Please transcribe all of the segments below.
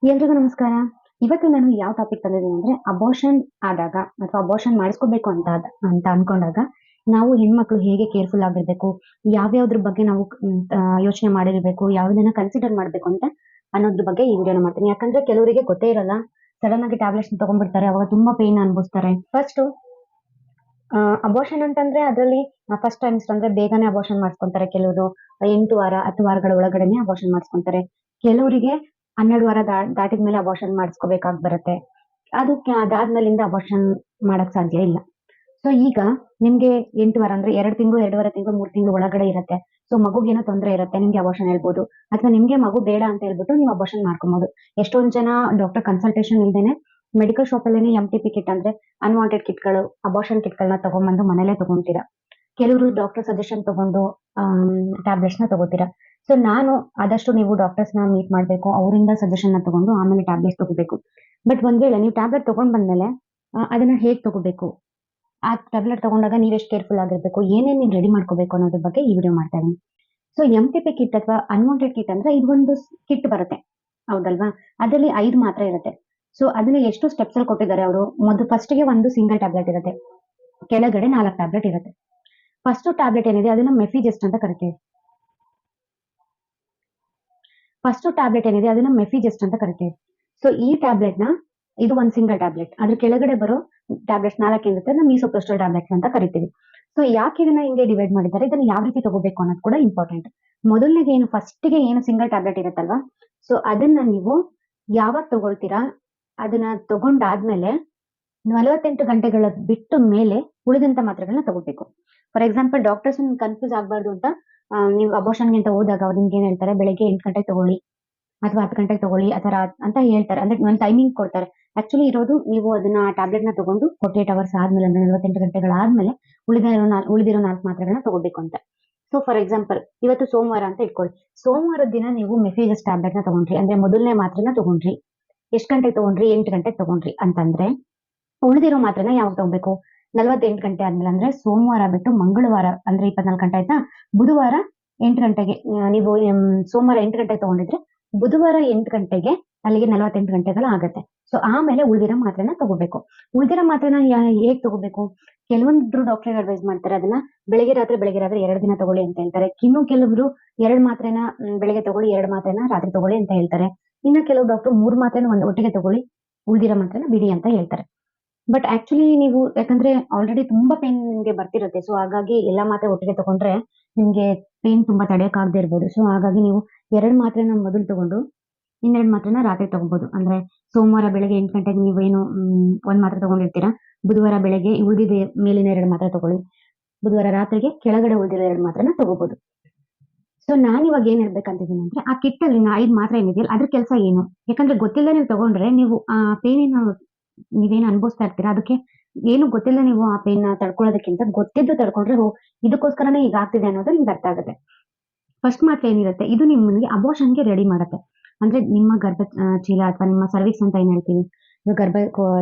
ಎಲ್ರಿಗೂ ನಮಸ್ಕಾರ. ಇವತ್ತು ನಾನು ಯಾವ ಟಾಪಿಕ್ ತಂದಿದ್ದೀನಿ ಅಂದ್ರೆ ಅಬೋರ್ಷನ್ ಆದಾಗ ಅಥವಾ ಅಬೋರ್ಷನ್ ಮಾಡಿಸ್ಕೋಬೇಕು ಅಂತ ಅನ್ಕೊಂಡಾಗ ನಾವು ಹೆಣ್ಮಕ್ಳು ಹೇಗೆ ಕೇರ್ಫುಲ್ ಆಗಿರ್ಬೇಕು, ಯಾವ್ಯಾವ್ದ್ರ ಬಗ್ಗೆ ನಾವು ಯೋಚನೆ ಮಾಡಿರ್ಬೇಕು, ಯಾವ್ದನ್ನ ಕನ್ಸಿಡರ್ ಮಾಡ್ಬೇಕು ಅಂತ ಅನ್ನೋದ್ರ ಬಗ್ಗೆ ಈ ವಿಡಿಯೋನ ಮಾಡ್ತೀನಿ. ಯಾಕಂದ್ರೆ ಕೆಲವರಿಗೆ ಗೊತ್ತೇ ಇರಲ್ಲ, ಸಡನ್ ಆಗಿ ಟ್ಯಾಬ್ಲೆಟ್ಸ್ ತಗೊಂಡ್ಬಿಡ್ತಾರೆ, ಅವಾಗ ತುಂಬಾ ಪೇನ್ ಅನುಭವಿಸ್ತಾರೆ. ಫಸ್ಟ್ ಅಬೋರ್ಷನ್ ಅಂತಂದ್ರೆ ಅದರಲ್ಲಿ ಫಸ್ಟ್ ಟೈಮ್ಸ್ ಅಂದ್ರೆ ಬೇಗನೆ ಅಬೋರ್ಷನ್ ಮಾಡಿಸ್ಕೊಂತಾರೆ. ಕೆಲವರು 8 ವಾರ 10 ವಾರಗಳ ಒಳಗಡೆನೆ ಅಬೋರ್ಷನ್ ಮಾಡಿಸ್ಕೊಂತಾರೆ. ಕೆಲವರಿಗೆ 12 ವಾರ ದಾಟಿದ್ಮೇಲೆ ಅಬೋರ್ಷನ್ ಮಾಡಿಸ್ಕೋಬೇಕಾಗಿ ಬರುತ್ತೆ. ಅದಾದ್ಮೇಲಿಂದ ಅಬೋರ್ಷನ್ ಮಾಡಕ್ ಸಾಧ್ಯ ಇಲ್ಲ. ಸೊ ಈಗ ನಿಮ್ಗೆ 8 ವಾರ ಅಂದ್ರೆ 2 ತಿಂಗಳು 2.5 ತಿಂಗಳು 3 ತಿಂಗಳು ಒಳಗಡೆ ಇರುತ್ತೆ. ಸೊ ಮಗುಗೇನೋ ತೊಂದರೆ ಇರುತ್ತೆ, ನಿಮ್ಗೆ ಅಬೋರ್ಷನ್ ಹೇಳ್ಬೋದು. ಅಥವಾ ನಿಮ್ಗೆ ಮಗು ಬೇಡ ಅಂತ ಹೇಳ್ಬಿಟ್ಟು ನೀವು ಅಬೋರ್ಷನ್ ಮಾಡ್ಕೊಬಹುದು. ಎಷ್ಟೊಂದ್ ಜನ ಡಾಕ್ಟರ್ ಕನ್ಸಲ್ಟೇಷನ್ ಇಲ್ದೇನೆ ಮೆಡಿಕಲ್ ಶಾಪ್ ಅಲ್ಲೇನೆ MTP ಕಿಟ್ ಅಂದ್ರೆ ಅನ್ವಾಂಟೆಡ್ ಕಿಟ್ಗಳು, ಅಬೋರ್ಷನ್ ಕಿಟ್ಗಳನ್ನ ತಗೊಂಡ್ಬಂದು ಮನೇಲೆ ತಗೊಂತೀರಾ. ಕೆಲವರು ಡಾಕ್ಟರ್ ಸಜೆಷನ್ ತಗೊಂಡು ಟ್ಯಾಬ್ಲೆಟ್ಸ್ ನ ತಗೋತೀರಾ. ಸೊ ನಾನು ಆದಷ್ಟು ನೀವು ಡಾಕ್ಟರ್ಸ್ ನ ಮೀಟ್ ಮಾಡ್ಬೇಕು, ಅವರಿಂದ ಸಜೆಷನ್ ನ ತಗೊಂಡು ಆಮೇಲೆ ಟ್ಯಾಬ್ಲೆಟ್ಸ್ ತಗೋಬೇಕು. ಬಟ್ ಒಂದ್ ವೇಳೆ ನೀವು ಟ್ಯಾಬ್ಲೆಟ್ ತಗೊಂಡ್ ಬಂದ್ಮೇಲೆ ಅದನ್ನ ಹೇಗ್ ತಗೋಬೇಕು, ಆ ಟ್ಯಾಬ್ಲೆಟ್ ತಗೊಂಡಾಗ ನೀವ್ ಎಷ್ಟು ಕೇರ್ಫುಲ್ ಆಗಿರ್ಬೇಕು, ಏನೇನ್ ನೀವು ರೆಡಿ ಮಾಡ್ಕೋಬೇಕು ಅನ್ನೋದ್ರ ಬಗ್ಗೆ ಈ ವಿಡಿಯೋ ಮಾಡ್ತಾ ಇದೀನಿ. ಸೊ MTP ಕಿಟ್ ಅಥವಾ ಅನ್ವಾಂಟೆಡ್ ಕಿಟ್ ಅಂದ್ರೆ ಇದೊಂದು ಕಿಟ್ ಬರುತ್ತೆ, ಹೌದಲ್ವಾ? ಅದರಲ್ಲಿ 5 ಮಾತ್ರೆ ಇರುತ್ತೆ. ಸೊ ಅದನ್ನ ಎಷ್ಟು ಸ್ಟೆಪ್ಸ್ ಅಲ್ಲಿ ಕೊಟ್ಟಿದ್ದಾರೆ ಅವರು. ಫಸ್ಟ್ ಗೆ ಒಂದು ಸಿಂಗಲ್ ಟ್ಯಾಬ್ಲೆಟ್ ಇರುತ್ತೆ, ಕೆಳಗಡೆ 4 ಟ್ಯಾಬ್ಲೆಟ್ ಇರುತ್ತೆ. ಫಸ್ಟ್ ಟ್ಯಾಬ್ಲೆಟ್ ಏನಿದೆ ಅದನ್ನ ಮೆಫಿಜೆಸ್ಟ್ ಅಂತ ಕರಿತೀವಿ. ಸೊ ಈ ಟ್ಯಾಬ್ಲೆಟ್ ನ ಇದು ಒಂದು ಸಿಂಗಲ್ ಟ್ಯಾಬ್ಲೆಟ್, ಅದ್ರ ಕೆಳಗಡೆ ಬರೋ ಟ್ಯಾಬ್ಲೆಟ್ಸ್ 4 ಇರುತ್ತೆ, ಅದನ್ನ ಮೀಸೋಪ್ರಸ್ಟೋಲ್ ಟ್ಯಾಬ್ಲೆಟ್ಸ್ ಅಂತ ಕರಿತೀವಿ. ಸೊ ಯಾಕೆ ಇದನ್ನ ಹಿಂಗೆ ಡಿವೈಡ್ ಮಾಡಿದ್ದಾರೆ, ಇದನ್ನ ಯಾವ ರೀತಿ ತಗೋಬೇಕು ಅನ್ನೋದು ಕೂಡ ಇಂಪಾರ್ಟೆಂಟ್. ಮೊದಲನೇಗೆ ಫಸ್ಟ್ ಗೆ ಏನು ಸಿಂಗಲ್ ಟ್ಯಾಬ್ಲೆಟ್ ಇರುತ್ತಲ್ವಾ, ಸೊ ಅದನ್ನ ನೀವು ಯಾವಾಗ ತಗೊಳ್ತೀರಾ, ಅದನ್ನ ತಗೊಂಡಾದ್ಮೇಲೆ 48 ಗಂಟೆಗಳ ಬಿಟ್ಟು ಮೇಲೆ ಉಳಿದಂತ ಮಾತ್ರೆಗಳನ್ನ ತಗೋಬೇಕು. ಫಾರ್ ಎಕ್ಸಾಂಪಲ್ ಡಾಕ್ಟರ್ಸ್ ಕನ್ಫ್ಯೂಸ್ ಆಗ್ಬಾರ್ದು ಅಂತ ನೀವು ಅಬೋರ್ಷನ್ಗೆ ಅಂತ ಹೋದಾಗ ಅವ್ರು ನಿಮ್ಗೆ ಏನ್ ಹೇಳ್ತಾರೆ, ಬೆಳಗ್ಗೆ 8 ಗಂಟೆಗೆ ತಗೊಳ್ಳಿ ಅಥವಾ 10 ಗಂಟೆಗೆ ತಗೊಳ್ಳಿ ಅಥವಾ ಅಂತ ಹೇಳ್ತಾರೆ. ಅಂದ್ರೆ ಒಂದು ಟೈಮಿಂಗ್ ಕೊಡ್ತಾರೆ. ಆಕ್ಚುಲಿ ಇರೋದು ನೀವು ಅದನ್ನ ಟ್ಯಾಬ್ಲೆಟ್ ನ ತಗೊಂಡು 48 ಅವರ್ಸ್ ಆದ್ಮೇಲೆ ಅಂದ್ರೆ 48 ಗಂಟೆಗಳಾದ್ಮೇಲೆ ಉಳಿದಿರೋ 4 ಮಾತ್ರೆಗಳನ್ನ ತಗೋಬೇಕು ಅಂತ. ಸೊ ಫಾರ್ ಎಕ್ಸಾಂಪಲ್ ಇವತ್ತು ಸೋಮವಾರ ಅಂತ ಇಟ್ಕೊಳ್ಳಿ. ಸೋಮವಾರದ ದಿನ ನೀವು ಮೆಫಿಜಸ್ ಟ್ಯಾಬ್ಲೆಟ್ ನ ತಗೊಂಡ್ರಿ ಅಂದ್ರೆ ಮೊದಲನೇ ಮಾತ್ರೆನ ತಗೊಂಡ್ರಿ, ಎಷ್ಟ್ ಗಂಟೆಗೆ ತಗೊಂಡ್ರಿ, 8 ಗಂಟೆಗೆ ತಗೊಂಡ್ರಿ ಅಂತಂದ್ರೆ ಉಳಿದಿರೋ ಮಾತ್ರೆನ ಯಾವಾಗ ತಗೋಬೇಕು, 48 ಗಂಟೆ ಆದ್ಮೇಲೆ. ಅಂದ್ರೆ ಸೋಮವಾರ ಬಿಟ್ಟು ಮಂಗಳವಾರ ಅಂದ್ರೆ 24 ಗಂಟೆ ಆಯ್ತಾ, ಬುಧವಾರ 8 ಗಂಟೆಗೆ ನೀವು ಸೋಮವಾರ 8 ಗಂಟೆಗೆ ತಗೊಂಡಿದ್ರೆ ಬುಧವಾರ 8 ಗಂಟೆಗೆ ಅಲ್ಲಿಗೆ 48 ಗಂಟೆಗಳು ಆಗತ್ತೆ. ಸೊ ಆಮೇಲೆ ಉಳಿದಿರೋ ಮಾತ್ರೆನ ತಗೋಬೇಕು. ಉಳಿದಿರೋ ಮಾತ್ರೆನ ಹೇಗ್ ತಗೋಬೇಕು, ಕೆಲವೊಂದು ಡಾಕ್ಟರ್ ಅಡ್ವೈಸ್ ಮಾಡ್ತಾರೆ ಅದನ್ನ ಬೆಳಗ್ಗೆ ರಾತ್ರಿ 2 ದಿನ ತಗೊಳ್ಳಿ ಅಂತ ಹೇಳ್ತಾರೆ. ಇನ್ನು ಕೆಲವರು 2 ಮಾತ್ರೆನ ಬೆಳಗ್ಗೆ ತಗೊಳ್ಳಿ, 2 ಮಾತ್ರೆನ ರಾತ್ರಿ ತಗೊಳ್ಳಿ ಅಂತ ಹೇಳ್ತಾರೆ. ಇನ್ನು ಕೆಲವು ಡಾಕ್ಟರ್ 3 ಮಾತ್ರೆನ ಒಟ್ಟಿಗೆ ತಗೊಳ್ಳಿ, ಉಳಿದಿರೋ ಮಾತ್ರೆನ ಬಿಡಿ ಅಂತ ಹೇಳ್ತಾರೆ. ಬಟ್ ಆಕ್ಚುಲಿ ನೀವು ಯಾಕಂದ್ರೆ ಆಲ್ರೆಡಿ ತುಂಬಾ ಪೇನ್ ನಿಮ್ಗೆ ಬರ್ತಿರುತ್ತೆ, ಸೊ ಹಾಗಾಗಿ ಎಲ್ಲಾ ಮಾತ್ರೆ ಒಟ್ಟಿಗೆ ತಗೊಂಡ್ರೆ ನಿಮ್ಗೆ ಪೇನ್ ತುಂಬಾ ತಡೆಯಕ್ಕಾಗದೆ ಇರ್ಬೋದು. ಸೊ ಹಾಗಾಗಿ ನೀವು 2 ಮಾತ್ರೆನ ಮೊದಲು ತಗೊಂಡು ಇನ್ನೆರಡು ಮಾತ್ರೆನ ರಾತ್ರಿ ತಗೋಬಹುದು. ಅಂದ್ರೆ ಸೋಮವಾರ ಬೆಳಗ್ಗೆ 8 ಗಂಟೆಗೆ ನೀವೇನು 1 ಮಾತ್ರೆ ತಗೊಂಡಿರ್ತೀರಾ, ಬುಧವಾರ ಬೆಳಗ್ಗೆ ಉಳಿದಿದೆ ಮೇಲಿನ 2 ಮಾತ್ರೆ ತಗೊಳ್ಳಿ, ಬುಧವಾರ ರಾತ್ರಿಗೆ ಕೆಳಗಡೆ ಉಳಿದಿರೋ 2 ಮಾತ್ರೆನ ತಗೋಬಹುದು. ಸೊ ನಾನ್ ಇವಾಗ ಏನ್ ಹೇಳ್ಬೇಕಂತಿದ್ದೀನಿ ಅಂದ್ರೆ, ಆ ಕಿಟ್ ಅಲ್ಲಿ 5 ಮಾತ್ರೆ ಏನಿದೆಯಲ್ಲ ಅದ್ರ ಕೆಲಸ ಏನು. ಯಾಕಂದ್ರೆ ಗೊತ್ತಿಲ್ಲದೆ ನೀವು ತಗೊಂಡ್ರೆ ನೀವು ಆ ಪೇನ್ ನೀವೇನು ಅನುಭವಿಸ್ತಾ ಇರ್ತೀರಾ, ಅದಕ್ಕೆ ಏನು ಗೊತ್ತಿಲ್ಲ, ನೀವು ಆ ಪೇನ್ ತಡ್ಕೊಳ್ಳೋದಕ್ಕಿಂತ ಗೊತ್ತಿದ್ದು ತಡ್ಕೊಂಡ್ರೆ ಇದಕ್ಕೋಸ್ಕರನೇ ಈಗ ಆಗ್ತಿದೆ ಅನ್ನೋದು ನಿಮ್ಗೆ ಅರ್ಥ ಆಗುತ್ತೆ. ಫಸ್ಟ್ ಮಾತ್ರೆ ಏನಿರುತ್ತೆ ಇದು ನಿಮ್ಗೆ ಅಬೋರ್ಷನ್ಗೆ ರೆಡಿ ಮಾಡುತ್ತೆ. ಅಂದ್ರೆ ನಿಮ್ಮ ಗರ್ಭ ಚೀಲ ಅಥವಾ ನಿಮ್ಮ ಸರ್ವಿಕ್ಸ್ ಅಂತ ಏನ್ ಹೇಳ್ತೀವಿ,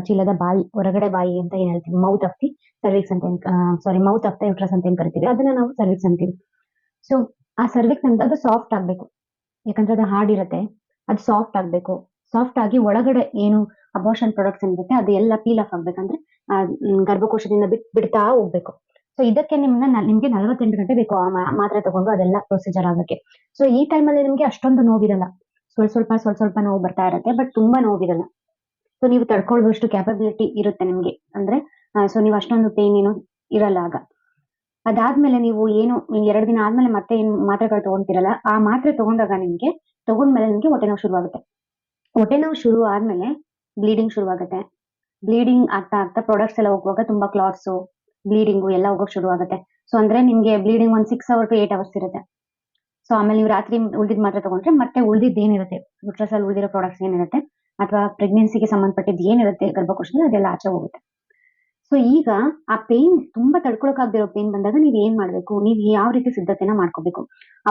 ಚೀಲದ ಬಾಯಿ, ಹೊರಗಡೆ ಬಾಯಿ ಅಂತ ಏನ್ ಹೇಳ್ತೀವಿ, ಮೌತ್ ಆಫ್ ದಿ ಸರ್ವಿಕ್ಸ್ ಅಂತ ಮೌತ್ ಆಫ್ ದ ಯುಟ್ರಸ್ ಅಂತ ಏನ್ ಕರಿತೀವಿ, ಅದನ್ನ ನಾವು ಸರ್ವಿಕ್ಸ್ ಅಂತೀವಿ. ಸೊ ಆ ಸರ್ವಿಕ್ಸ್ ಅಂತ ಅದು ಸಾಫ್ಟ್ ಆಗ್ಬೇಕು, ಯಾಕಂದ್ರೆ ಅದು ಹಾರ್ಡ್ ಇರುತ್ತೆ, ಅದು ಸಾಫ್ಟ್ ಆಗ್ಬೇಕು. ಸಾಫ್ಟ್ ಆಗಿ ಒಳಗಡೆ ಏನು ಅಬೋರ್ಷನ್ ಪ್ರಾಡಕ್ಟ್ಸ್ ಏನಿರುತ್ತೆ ಅದು ಎಲ್ಲ ಪೀಲ್ ಆಫ್ ಆಗ್ಬೇಕಂದ್ರೆ ಗರ್ಭಕೋಶದಿಂದ ಬಿಡ್ತಾ ಹೋಗ್ಬೇಕು. ಸೊ ಇದಕ್ಕೆ ನಿಮ್ಗೆ 48 ಗಂಟೆ ಬೇಕು ಆ ಮಾತ್ರೆ ತಗೊಂಡು ಅದೆಲ್ಲ ಪ್ರೊಸೀಜರ್ ಆಗಕ್ಕೆ. ಸೊ ಈ ಟೈಮಲ್ಲಿ ನಿಮ್ಗೆ ಅಷ್ಟೊಂದು ನೋವಿರಲ್ಲ, ಸ್ವಲ್ಪ ನೋವು ಬರ್ತಾ ಇರುತ್ತೆ, ಬಟ್ ತುಂಬಾ ನೋವಿರಲ್ಲ. ಸೊ ನೀವು ತಡ್ಕೊಳ್ಳುವಷ್ಟು ಕ್ಯಾಪಬಿಲಿಟಿ ಇರುತ್ತೆ ನಿಮ್ಗೆ. ಅಂದ್ರೆ ಸೊ ನೀವು ಅಷ್ಟೊಂದು ಪೇನ್ ಏನು ಇರಲ್ಲ ಆಗ. ಅದಾದ್ಮೇಲೆ ನೀವು ಏನು 2 ದಿನ ಆದ್ಮೇಲೆ ಮತ್ತೆ ಏನ್ ಮಾತ್ರೆಗಳು ತಗೊಂತಿರಲ್ಲ, ಆ ಮಾತ್ರೆ ತಗೊಂಡ್ಮೇಲೆ ನಿಮ್ಗೆ ಹೊಟ್ಟೆ ನೋವು ಶುರುವಾಗುತ್ತೆ. ಹೊಟ್ಟೆ ನೋವು ಶುರು ಆದ್ಮೇಲೆ ಬ್ಲೀಡಿಂಗ್ ಶುರುವಾಗುತ್ತೆ. ಬ್ಲೀಡಿಂಗ್ ಆಗ್ತಾ ಆಗ್ತಾ ಪ್ರಾಡಕ್ಟ್ಸ್ ಎಲ್ಲ ಹೋಗುವಾಗ ತುಂಬಾ ಕ್ಲಾಟ್ಸ್, ಬ್ಲೀಡಿಂಗು ಎಲ್ಲ ಹೋಗೋಕ್ ಶುರು ಆಗುತ್ತೆ. ಸೊ ಅಂದ್ರೆ ನಿಮ್ಗೆ ಬ್ಲೀಡಿಂಗ್ 6 ಅವರ್ to 8 ಅವರ್ಸ್ ಇರುತ್ತೆ. ಸೊ ಆಮೇಲೆ ನೀವು ರಾತ್ರಿ ಉಳಿದಿದ್ ಮಾತ್ರೆ ತಗೊಂಡ್ರೆ ಮತ್ತೆ ಉಳಿದಿದ್ದು ಏನಿರುತ್ತೆ, ಯುಟ್ರಸ್ ಅಲ್ಲಿ ಉಳಿದಿರೋ ಪ್ರಾಡಕ್ಟ್ಸ್ ಏನಿರುತ್ತೆ ಅಥವಾ ಪ್ರೆಗ್ನೆನ್ಸಿಗೆ ಸಂಬಂಧಪಟ್ಟಿದ್ದು ಏನಿರುತ್ತೆ ಗರ್ಭಕೋಶದಲ್ಲಿ ಅದೆಲ್ಲ ಆಚೆ ಹೋಗುತ್ತೆ. ಸೊ ಈಗ ಆ ಪೇನ್ ತುಂಬಾ ತಡ್ಕೊಳಕ್ಕಾಗದಿರೋ ಪೇನ್ ಬಂದಾಗ ನೀವ್ ಏನ್ ಮಾಡ್ಬೇಕು, ನೀವ್ ಯಾವ ರೀತಿ ಸಿದ್ಧತೆನ ಮಾಡ್ಕೋಬೇಕು.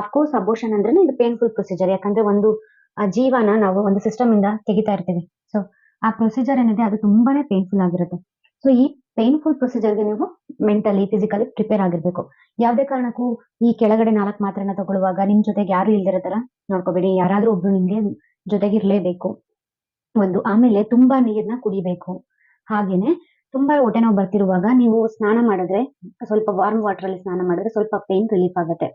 ಅಫ್ಕೋರ್ಸ್ ಅಬೋರ್ಷನ್ ಅಂದ್ರೆ ಇದು ಪೇನ್ಫುಲ್ ಪ್ರೊಸೀಜರ್, ಯಾಕಂದ್ರೆ ಒಂದು ಜೀವನ ನಾವು ಒಂದು ಸಿಸ್ಟಮ್ ಇಂದ ತೆಗಿತಾ ಇರ್ತೀವಿ. ಸೊ ಆ ಪ್ರೊಸೀಜರ್ ಏನಿದೆ ಅದು ತುಂಬಾನೇ ಪೇನ್ಫುಲ್ ಆಗಿರುತ್ತೆ. ಸೊ ಈ ಪೇನ್ಫುಲ್ ಪ್ರೊಸೀಜರ್ಗೆ ನೀವು ಮೆಂಟಲಿ ಫಿಸಿಕಲಿ ಪ್ರಿಪೇರ್ ಆಗಿರ್ಬೇಕು. ಯಾವ್ದೇ ಕಾರಣಕ್ಕೂ ಈ ಕೆಳಗಡೆ 4 ಮಾತ್ರೆನ ತಗೊಳ್ಳುವಾಗ ನಿಮ್ ಜೊತೆಗೆ ಯಾರು ಇಲ್ದಿರೋ ತರ ನೋಡ್ಕೋಬೇಡಿ, ಯಾರಾದ್ರೂ ಒಬ್ರು ನಿಮ್ಗೆ ಜೊತೆಗಿರ್ಲೇಬೇಕು. ಒಂದು. ಆಮೇಲೆ ತುಂಬಾ ನೀರ್ನ ಕುಡಿಬೇಕು. ಹಾಗೇನೆ ತುಂಬಾ ಹೊಟ್ಟೆ ನೋವು ಬರ್ತಿರುವಾಗ ನೀವು ಸ್ನಾನ ಮಾಡಿದ್ರೆ, ಸ್ವಲ್ಪ ವಾರ್ಮ್ ವಾಟರ್ ಅಲ್ಲಿ ಸ್ನಾನ ಮಾಡಿದ್ರೆ ಸ್ವಲ್ಪ ಪೇನ್ ರಿಲೀಫ್ ಆಗುತ್ತೆ.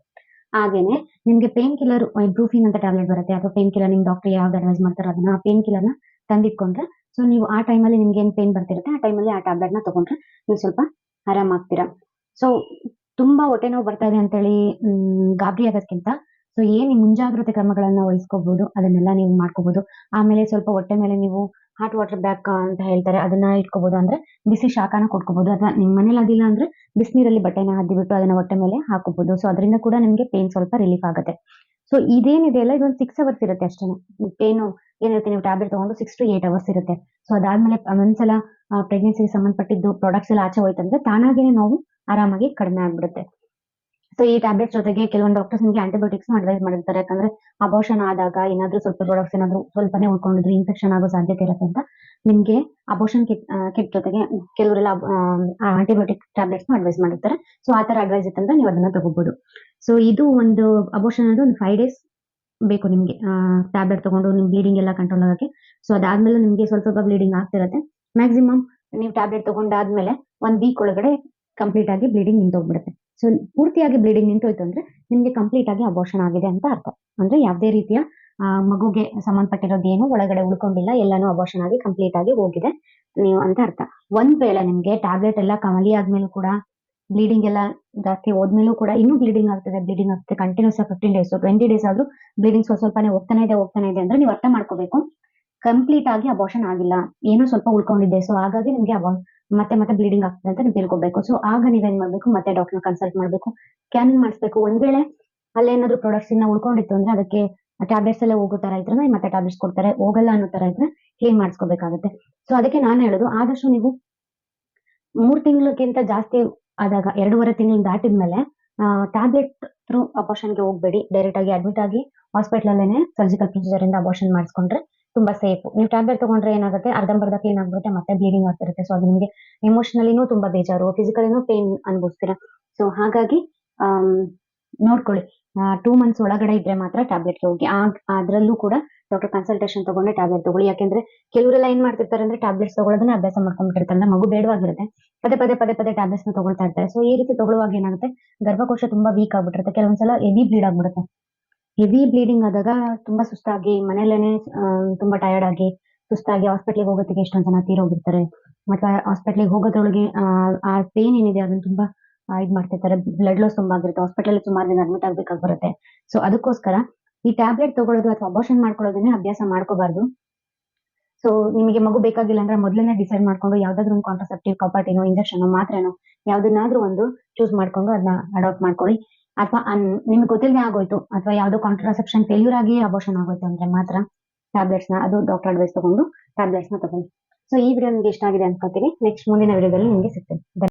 ಹಾಗೇನೆ ನಿಮ್ಗೆ ಪೇನ್ ಕಿಲ್ಲರ್ ಬ್ರೂಫಿನ್ ಅಂತ ಟ್ಯಾಬ್ಲೆಟ್ ಬರುತ್ತೆ, ಅಥವಾ ಪೇನ್ ಕಿಲ್ಲರ್ ನಿಮ್ ಡಾಕ್ಟರ್ ಯಾವ್ದು ಅಡ್ವೈಸ್ ಮಾಡ್ತಾರೋ ಅದನ್ನ ಆ ಪೇನ್ ಕಿಲ್ಲರ್‌ನ ತಂದಿಟ್ಕೊಂಡ್ರೆ, ಸೊ ನೀವು ಆ ಟೈಮಲ್ಲಿ ನಿಮ್ಗೆ ಏನ್ ಪೇನ್ ಬರ್ತಿರುತ್ತೆ ಆ ಟೈಮಲ್ಲಿ ಆ ಟ್ಯಾಬ್ಲೆಟ್‌ನ ತಗೊಂಡ್ರೆ ನೀವು ಸ್ವಲ್ಪ ಆರಾಮಾಗ್ತೀರಾ. ಸೊ ತುಂಬಾ ಹೊಟ್ಟೆ ನೋವು ಬರ್ತಾ ಇದೆ ಅಂತೇಳಿ ಗಾಬರಿ ಆಗೋದ್ಕಿಂತ, ಸೊ ಏನ್ ಈ ಮುಂಜಾಗ್ರತೆ ಕ್ರಮಗಳನ್ನ ವಹಿಸ್ಕೋಬಹುದು ಅದನ್ನೆಲ್ಲ ನೀವು ಮಾಡ್ಕೋಬಹುದು. ಆಮೇಲೆ ಸ್ವಲ್ಪ ಹೊಟ್ಟೆ ಮೇಲೆ ನೀವು ಹಾಟ್ ವಾಟರ್ ಬ್ಯಾಗ್ ಅಂತ ಹೇಳ್ತಾರೆ, ಅದನ್ನ ಇಟ್ಕೋಬಹುದು. ಅಂದ್ರೆ ಬಿಸಿ ಶಾಖನ ಕೊಟ್ಕೋಬಹುದು, ಅಥವಾ ನಿಮ್ ಮನೇಲಿ ಅದಿಲ್ಲ ಅಂದ್ರೆ ಬಿಸಿನೀರಲ್ಲಿ ಬಟ್ಟೆನ ಅದ್ದಿಬಿಟ್ಟು ಅದನ್ನ ಹೊಟ್ಟೆ ಮೇಲೆ ಹಾಕೋಬಹುದು. ಸೊ ಅದರಿಂದ ಕೂಡ ನಿಮ್ಗೆ ಪೇನ್ ಸ್ವಲ್ಪ ರಿಲೀಫ್ ಆಗುತ್ತೆ. ಸೊ ಇದೇನಿದೆಯಲ್ಲ ಇದೊಂದು 6 ಅವರ್ಸ್ ಇರುತ್ತೆ ಅಷ್ಟೇನೆ. ಪೇನು ಏನಿರುತ್ತೆ ನೀವು ಟ್ಯಾಬ್ಲೆಟ್ ತಗೊಂಡು 6 ಟು 8 ಅವರ್ಸ್ ಇರುತ್ತೆ. ಸೊ ಅದಾದ್ಮೇಲೆ ಒಂದ್ಸಲ ಪ್ರೆಗ್ನೆನ್ಸಿಗೆ ಸಂಬಂಧಪಟ್ಟಿದ್ದು ಪ್ರಾಡಕ್ಟ್ಸ್ ಎಲ್ಲ ಆಚೆ ಹೋಯ್ತಂದ್ರೆ ತಾನಾಗೇನೆ ನೋವು ಆರಾಮಾಗಿ ಕಡಿಮೆ ಆಗ್ಬಿಡುತ್ತೆ. ಸೊ ಈ ಟ್ಯಾಬ್ಲೆಟ್ಸ್ ಜೊತೆಗೆ ಕೆಲವೊಂದು ಡಾಕ್ಟರ್ಸ್ ನಿಮ್ಗೆ ಆಂಟಿಬಯೋಟಿಕ್ಸ್ ಅಡ್ವೈಸ್ ಮಾಡಿರ್ತಾರೆ. ಯಾಕಂದ್ರೆ ಅಬಾರ್ಷನ್ ಆದಾಗ ಏನಾದ್ರೂ ಸ್ವಲ್ಪ ಪ್ರಾಡಕ್ಟ್ಸ್ ಏನಾದ್ರು ಸ್ವಲ್ಪನೇ ಉಳ್ಕೊಂಡಿದ್ರೆ ಇನ್ಫೆಕ್ಷನ್ ಆಗೋ ಸಾಧ್ಯತೆ ಇರುತ್ತೆ ಅಂತ ನಿಮ್ಗೆ ಅಬಾರ್ಷನ್ ಕಿಟ್ ಜೊತೆಗೆ ಕೆಲವರೆಲ್ಲ ಆಂಟಿಬಯೋಟಿಕ್ ಟ್ಯಾಬ್ಲೆಟ್ಸ್ ಅಡ್ವೈಸ್ ಮಾಡಿರ್ತಾರೆ. ಸೊ ಆ ತರ ಅಡ್ವೈಸ್ ಇತ್ತಂದ್ರೆ ನೀವು ಅದನ್ನ ತಗೋಬಹುದು. ಸೊ ಇದು ಒಂದು ಅಬಾರ್ಷನ್ ಅಂದ್ರೆ ಒಂದು 5 ಡೇಸ್ ಬೇಕು ನಿಮ್ಗೆ ಟ್ಯಾಬ್ಲೆಟ್ ತಗೊಂಡು ನಿಮ್ ಬ್ಲೀಡಿಂಗ್ ಎಲ್ಲ ಕಂಟ್ರೋಲ್ ಆಗಕ್ಕೆ. ಸೊ ಅದಾದ್ಮೇಲೆ ನಿಮ್ಗೆ ಸ್ವಲ್ಪ ಸ್ವಲ್ಪ ಬ್ಲೀಡಿಂಗ್ ಆಗ್ತಿರತ್ತೆ. ಮ್ಯಾಕ್ಸಿಮಮ್ ನೀವು ಟ್ಯಾಬ್ಲೆಟ್ ತಗೊಂಡಾದ್ಮೇಲೆ 1 ವೀಕ್ ಒಳಗಡೆ ಕಂಪ್ಲೀಟ್ ಆಗಿ ಬ್ಲೀಡಿಂಗ್ ನಿಂತೋಗ್ಬಿಡುತ್ತೆ. ಸೊ ಪೂರ್ತಿಯಾಗಿ ಬ್ಲೀಡಿಂಗ್ ನಿಂತೋಯ್ತು ಅಂದ್ರೆ ನಿಮ್ಗೆ ಕಂಪ್ಲೀಟ್ ಆಗಿ ಅಬಾರ್ಷನ್ ಆಗಿದೆ ಅಂತ ಅರ್ಥ. ಅಂದ್ರೆ ಯಾವುದೇ ರೀತಿಯ ಮಗುಗೆ ಸಂಬಂಧಪಟ್ಟಿರೋದೇನು ಒಳಗಡೆ ಉಳ್ಕೊಂಡಿಲ್ಲ, ಎಲ್ಲಾನು ಅಬಾರ್ಷನ್ ಆಗಿ ಕಂಪ್ಲೀಟ್ ಆಗಿ ಹೋಗಿದೆ ನೀವು ಅಂತ ಅರ್ಥ. ಒಂದ್ ವೇಳೆ ನಿಮ್ಗೆ ಟ್ಯಾಬ್ಲೆಟ್ ಎಲ್ಲ ಕಮಲಿ ಆದ್ಮೇಲೂ ಕೂಡ ಬ್ಲೀಡಿಂಗ್ ಎಲ್ಲ ಜಾಸ್ತಿ ಹೋದ್ಮೇಲೂ ಕೂಡ ಇನ್ನೂ ಬ್ಲೀಡಿಂಗ್ ಆಗ್ತದೆ ಕಂಟಿನ್ಯೂಸ್ 15 ಡೇಸ್ 20 ಡೇಸ್ ಆದ್ರೂ ಬ್ಲೀಡಿಂಗ್ ಸ್ವಲ್ಪನೇ ಹೋಗ್ತಾನೆ ಇದೆ ಅಂದ್ರೆ ನೀವು ಅರ್ಥ ಮಾಡ್ಕೋಬೇಕು ಕಂಪ್ಲೀಟ್ ಆಗಿ ಅಬಾರ್ಷನ್ ಆಗಿಲ್ಲ, ಏನೋ ಸ್ವಲ್ಪ ಉಳ್ಕೊಂಡಿದೆ. ಸೊ ಹಾಗಾಗಿ ನಿಮ್ಗೆ ಮತ್ತೆ ಮತ್ತೆ ಬ್ಲೀಡಿಂಗ್ ಆಗ್ತದೆ ಅಂತ ನೀವು ತಿಳ್ಕೊಬೇಕು. ಸೊ ಆಗ ನೀವೇನ್ ಮಾಡ್ಬೇಕು, ಮತ್ತೆ ಡಾಕ್ಟರ್ನ ಕನ್ಸಲ್ಟ್ ಮಾಡ್ಬೇಕು, ಸ್ಕ್ಯಾನಿಂಗ್ ಮಾಡಿಸ್ಬೇಕು. ಒಂದ್ ವೇಳೆ ಅಲ್ಲೇನಾದ್ರು ಪ್ರಾಡಕ್ಟ್ಸ್ ಇನ್ನ ಉಳ್ಕೊಂಡಿತ್ತು ಅಂದ್ರೆ ಅದಕ್ಕೆ ಟ್ಯಾಬ್ಲೆಟ್ಸ್ ಎಲ್ಲ ಹೋಗೋ ತರ ಇದ್ರೆ ಮತ್ತೆ ಟ್ಯಾಬ್ಲೆಟ್ಸ್ ಕೊಡ್ತಾರೆ, ಹೋಗಲ್ಲ ಅನ್ನೋ ತರ ಇದ್ರೆ ಕ್ಲೀನ್ ಮಾಡಿಸ್ಕೋಬೇಕಾಗುತ್ತೆ. ಸೊ ಅದಕ್ಕೆ ನಾನು ಹೇಳೋದು ಆದಷ್ಟು ನೀವು 3 ತಿಂಗಳಕ್ಕಿಂತ ಜಾಸ್ತಿ ಆದಾಗ 2.5 ತಿಂಗಳು ದಾಟಿದ್ಮೇಲೆ ಟ್ಯಾಬ್ಲೆಟ್ ಥ್ರೂ ಅಬಾರ್ಷನ್‌ಗೆ ಹೋಗ್ಬೇಡಿ. ಡೈರೆಕ್ಟ್ ಆಗಿ ಅಡ್ಮಿಟ್ ಆಗಿ ಹಾಸ್ಪಿಟಲ್ ಸರ್ಜಿಕಲ್ ಪ್ರೊಸೀಜರ್ ಇಂದ ಅಬಾರ್ಷನ್ ಮಾಡಿಸ್ಕೊಂಡ್ರೆ ತುಂಬಾ ಸೇಫ್. ನೀವು ಟ್ಯಾಬ್ಲೆಟ್ ತಗೊಂಡ್ರೆ ಏನಾಗುತ್ತೆ ಅರ್ಧಂಬರ್ಧ ಕ್ಲೀನ್ ಆಗ್ಬಿಡುತ್ತೆ, ಮತ್ತೆ ಬ್ಲೀಡಿಂಗ್ ಆಗ್ತಿರುತ್ತೆ. ಸೊ ಅದು ನಿಮ್ಗೆ ಎಮೋಷನಲಿನೂ ತುಂಬಾ ಬೇಜಾರು, ಫಿಸಿಕಲಿನೂ ಪೇನ್ ಅನುಭವಿಸ್ತೀರಾ. ಸೊ ಹಾಗಾಗಿ ಆಮ್, ನೋಡ್ಕೊಳ್ಳಿ. 2 ಮಂತ್ಸ್ ಒಳಗಡೆ ಇದ್ರೆ ಮಾತ್ರ ಟ್ಯಾಬ್ಲೆಟ್‌ಗೆ ಹೋಗಿ. ಅದ್ರಲ್ಲೂ ಕೂಡ ಡಾಕ್ಟರ್ ಕನ್ಸಲ್ಟೇಷನ್ ತಗೊಂಡೆ ಟ್ಯಾಬ್ಲೆಟ್ ತಗೊಳ್ಳಿ. ಯಾಕೆಂದ್ರೆ ಕೆಲವರೆಲ್ಲ ಏನ್ ಮಾಡ್ತಿರ್ತಾರೆ ಅಂದ್ರೆ ಟ್ಯಾಬ್ಲೆಟ್ಸ್ ತಗೊಳ್ಳೋದನ್ನ ಅಭ್ಯಾಸ ಮಾಡ್ಕೊಂಡ್ಬಿಟ್ಟಿರ್ತಾರೆ. ಅಂದ್ರೆ ಮಗು ಬೇಡವಾಗಿರುತ್ತೆ, ಪದೇ ಟ್ಯಾಬ್ಲೆಟ್ಸ್ ತಗೊಳ್ತಾ ಇರ್ತಾರೆ. ಸೊ ಈ ರೀತಿ ತಗೊಳ್ಳುವಾಗ ಏನಾಗುತ್ತೆ, ಗರ್ಭಕೋಶ ತುಂಬಾ ವೀಕ್ ಆಗ್ಬಿಟ್ಟಿರುತ್ತೆ. ಕೆಲವೊಂದ್ಸಲ ಹೆವಿ ಬ್ಲೀಡ್ ಆಗ್ಬಿಡುತ್ತೆ. ಹೆವಿ ಬ್ಲೀಡಿಂಗ್ ಆದಾಗ ತುಂಬಾ ಸುಸ್ತಾಗಿ ಮನೇಲೇನೆ ತುಂಬಾ ಟಯರ್ಡ್ ಆಗಿ ಸುಸ್ತಾಗಿ ಹಾಸ್ಪಿಟ್ಲಿಗೆ ಹೋಗೋತ್ತಿಗೆ ಎಷ್ಟೊಂದ್ ಜನ ತೀರೋಗಿರ್ತಾರೆ. ಮತ್ತೆ ಹಾಸ್ಪಿಟ್ಲಿಗೆ ಹೋಗೋದ್ರೊಳಗೆ ಆ ಪೇನ್ ಏನಿದೆ ಅದನ್ನ ತುಂಬಾ ಇದ್ ಮಾಡ್ತಿರ್ತಾರೆ. ಬ್ಲಡ್ ಲಾಸ್ ತುಂಬಾ ಆಗಿರುತ್ತೆ. ಹಾಸ್ಪಿಟಲ್ ಸುಮಾರು ದಿನ ಅಡ್ಮಿಟ್ ಆಗ್ಬೇಕಾಗಿ ಬರುತ್ತೆ. ಸೊ ಅದಕ್ಕೋಸ್ಕರ ಈ ಟ್ಯಾಬ್ಲೆಟ್ ತಗೊಳ್ಳೋದು ಅಥವಾ ಅಬಾರ್ಷನ್ ಮಾಡ್ಕೊಳ್ಳೋದನ್ನೇ ಅಭ್ಯಾಸ ಮಾಡ್ಕೋಬಾರ್ದು. ಸೊ ನಿಮಗೆ ಮಗು ಬೇಕಾಗಿಲ್ಲ ಅಂದ್ರೆ ಮೊದಲನೇ ಡಿಸೈಡ್ ಮಾಡ್ಕೊಂಡು ಯಾವ್ದಾದ್ರು ಒಂದು ಕಾಂಟ್ರಾಸೆಪ್ಟಿವ್ ಕಪಾಟಿನೋ ಇಂಜೆಕ್ಷನ್ ಮಾತ್ರೆನೋ ಯಾವ್ದನ್ನಾದ್ರೂ ಒಂದು ಚೂಸ್ ಮಾಡ್ಕೊಂಡು ಅದನ್ನ ಅಡಾಪ್ಟ್ ಮಾಡ್ಕೊಳ್ಳಿ. ಅಥವಾ ನಿಮ್ಗೆ ಗೊತ್ತಿಲ್ಲದೆ ಆಗೋಯ್ತು ಅಥವಾ ಯಾವ್ದೋ ಕಾಂಟ್ರಾಸೆಪ್ಷನ್ ಫೇಲ್ಯೂರ್ ಆಗಿ ಅಬಾರ್ಷನ್ ಆಗೋಯ್ತು ಅಂದ್ರೆ ಮಾತ್ರ ಟ್ಯಾಬ್ಲೆಟ್ಸ್ ಅದು ಡಾಕ್ಟರ್ ಅಡ್ವೈಸ್ ತಗೊಂಡು ಟ್ಯಾಬ್ಲೆಟ್ಸ್ ತಗೊಳ್ಳಿ. ಸೊ ಈ ವಿಡಿಯೋ ನಿಮ್ಗೆ ಇಷ್ಟ ಆಗಿದೆ ಅನ್ಕೋತೀನಿ. ನೆಕ್ಸ್ಟ್ ಮುಂದಿನ ವಿಡಿಯೋದಲ್ಲಿ ನಿಮ್ಗೆ ಸಿಗ್ತೀನಿ.